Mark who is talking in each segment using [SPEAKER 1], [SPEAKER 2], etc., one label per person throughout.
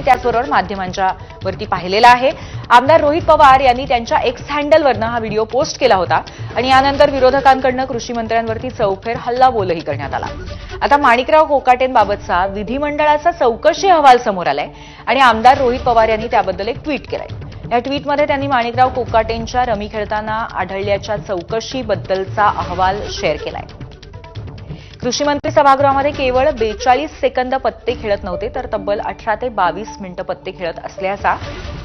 [SPEAKER 1] त्याचबरोबर माध्यमांच्या वरती पाहिलेला आहे। आमदार रोहित पवार यांनी त्यांच्या एक्स हँडलवरनं हा व्हिडिओ पोस्ट केला होता आणि यानंतर विरोधकांकडून कृषी मंत्र्यांवरती चौफेर हल्लाबोलही करण्यात आला। आता माणिकराव कोकाटेंबाबतचा विधिमंडळाचा चौकशी अहवाल समोर आलाय आणि आमदार रोहित पवार यांनी त्याबद्दल एक ट्विट केलंय। या ट्विटमध्ये त्यांनी माणिकराव कोकाटेंच्या रमी खेळताना आढळल्याच्या चौकशीबद्दलचा अहवाल शेअर केलाय। कृषी मंत्री सभागृहामध्ये केवळ 42 सेकंद पत्ते खेळत नव्हते तर तब्बल 18 ते 22 मिनिटं पत्ते खेळत असल्याचा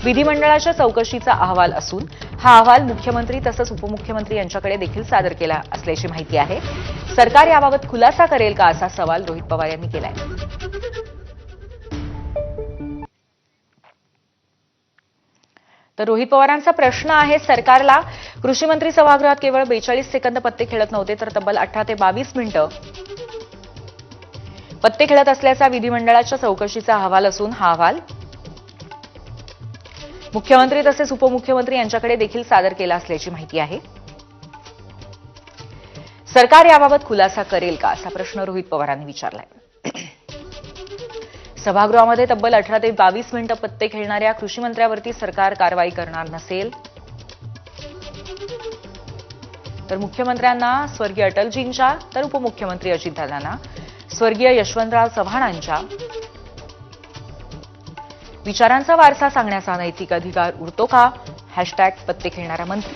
[SPEAKER 1] विधिमंडळाच्या चौकशीचा अहवाल असून हा अहवाल मुख्यमंत्री तसंच उपमुख्यमंत्री यांच्याकडे देखील सादर केला असल्याची माहिती आहे। सरकार याबाबत खुलासा करेल का असा सवाल रोहित पवार यांनी केलाय। तर रोहित पवारांचा प्रश्न आहे सरकारला, कृषी मंत्री सभागृहात केवळ 42 सेकंद पत्ते खेळत नव्हते तर तब्बल 18 ते 22 मिनिटं पत्ते खेळत असल्याचा विधिमंडळाच्या चौकशीचा अहवाल असून हा अहवाल मुख्यमंत्री तसेच उपमुख्यमंत्री यांच्याकडे देखील सादर केला असल्याची माहिती आहे। सरकार याबाबत खुलासा करेल का असा प्रश्न रोहित पवारांनी विचारलाय। सभागृहामध्ये तब्बल 18 ते 22 मिनिटं पत्ते खेळणाऱ्या कृषी मंत्र्यावरती सरकार कारवाई करणार नसेल तर मुख्यमंत्र्यांना स्वर्गीय अटलजींच्या तर उपमुख्यमंत्री अजितदादांना स्वर्गीय यशवंतराव चव्हाणांच्या विचारांचा वारसा सांगण्याचा नैतिक अधिकार उरतो का? हॅशटॅग पत्ते खेळणारा मंत्री।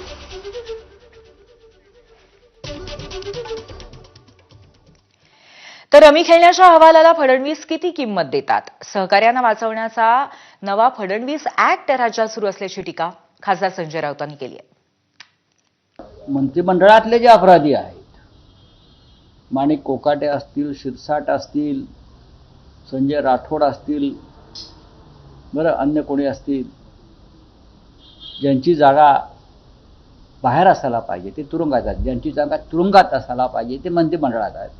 [SPEAKER 1] तर रमी खेळण्याच्या अहवालाला फडणवीस किती किंमत देतात? सहकार्यांना वाचवण्याचा नवा फडणवीस ऍक्ट राज्यात सुरू असल्याची टीका खासदार संजय राऊतांनी केली आहे।
[SPEAKER 2] मंत्रिमंडळातले जे अपराधी आहेत, माणिक कोकाटे असतील, शिरसाट असतील, संजय राठोड असतील, बरं अन्य कोणी असतील, ज्यांची जागा बाहेर असायला पाहिजे ते तुरुंगात आहेत, ज्यांची जागा तुरुंगात असायला पाहिजे ते मंत्रिमंडळात आहेत।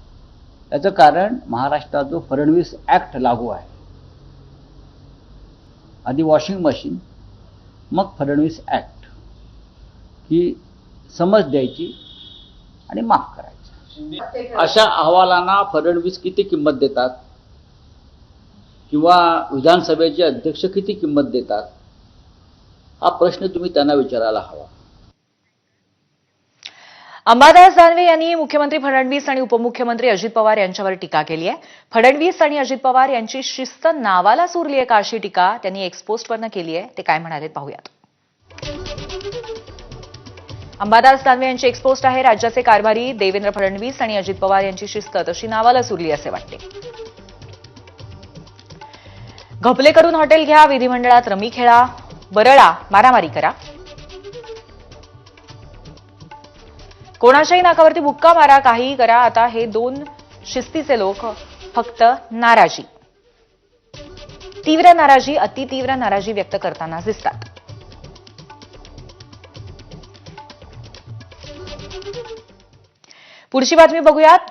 [SPEAKER 2] याचं कारण महाराष्ट्रात जो फडणवीस ऍक्ट लागू आहे, आधी वॉशिंग मशीन मग फडणवीस ऍक्ट, ही समज द्यायची आणि माफ करायचं। अशा अहवालांना फडणवीस किती किंमत देतात किंवा विधानसभेचे अध्यक्ष किती किंमत देतात, हा प्रश्न तुम्ही त्यांना विचारायला हवा।
[SPEAKER 1] अंबादास दानवे यांनी मुख्यमंत्री फडणवीस आणि उपमुख्यमंत्री अजित पवार यांच्यावर टीका केली आहे। फडणवीस आणि अजित पवार यांची शिस्त नावालाच उरली आहे का अशी टीका त्यांनी एक्सपोस्टवरनं केली आहे। ते काय म्हणाले पाहूयात। अंबादास दानवे यांची एक्सपोस्ट आहे। राज्याचे कारभारी देवेंद्र फडणवीस आणि अजित पवार यांची शिस्त तशी नावालाच उरली असे वाटते। घपले करून हॉटेल घ्या, विधिमंडळात रमी खेळा, बरळा, मारामारी करा, कोणाच्याही नाकावरती बुक्का मारा, काहीही करा। आता हे दोन शिस्तीचे लोक फक्त नाराजी, तीव्र नाराजी, अतितीव्र नाराजी व्यक्त करताना दिसतात। पुढची बातमी बघूयात।